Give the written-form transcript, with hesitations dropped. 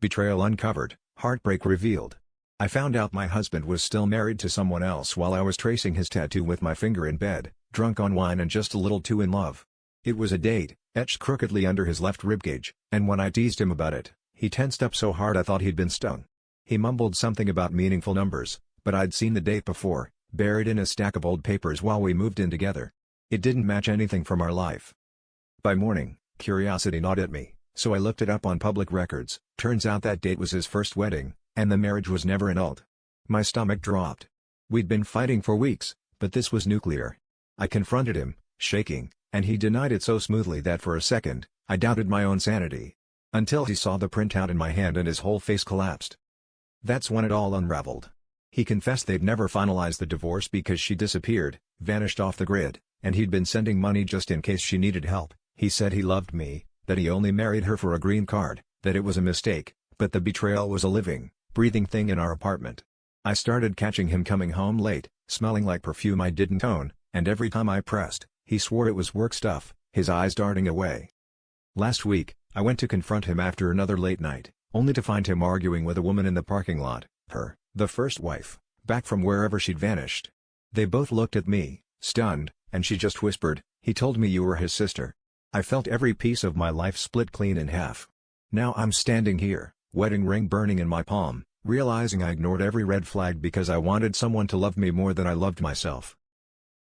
Betrayal uncovered, heartbreak revealed. I found out my husband was still married to someone else while I was tracing his tattoo with my finger in bed, drunk on wine and just a little too in love. It was a date, etched crookedly under his left ribcage, and when I teased him about it, he tensed up so hard I thought he'd been stung. He mumbled something about meaningful numbers, but I'd seen the date before, buried in a stack of old papers while we moved in together. It didn't match anything from our life. By morning, curiosity gnawed at me, so I looked it up on public records. Turns out that date was his first wedding, and the marriage was never annulled. My stomach dropped. We'd been fighting for weeks, but this was nuclear. I confronted him, shaking, and he denied it so smoothly that for a second, I doubted my own sanity. Until he saw the printout in my hand and his whole face collapsed. That's when it all unraveled. He confessed they'd never finalized the divorce because she disappeared, vanished off the grid, and he'd been sending money just in case she needed help. He said he loved me, that he only married her for a green card, that it was a mistake, but the betrayal was a living, breathing thing in our apartment. I started catching him coming home late, smelling like perfume I didn't own, and every time I pressed, he swore it was work stuff, his eyes darting away. Last week, I went to confront him after another late night, only to find him arguing with a woman in the parking lot, the first wife, back from wherever she'd vanished. They both looked at me, stunned, and she just whispered, "He told me you were his sister." I felt every piece of my life split clean in half. Now I'm standing here, wedding ring burning in my palm, realizing I ignored every red flag because I wanted someone to love me more than I loved myself.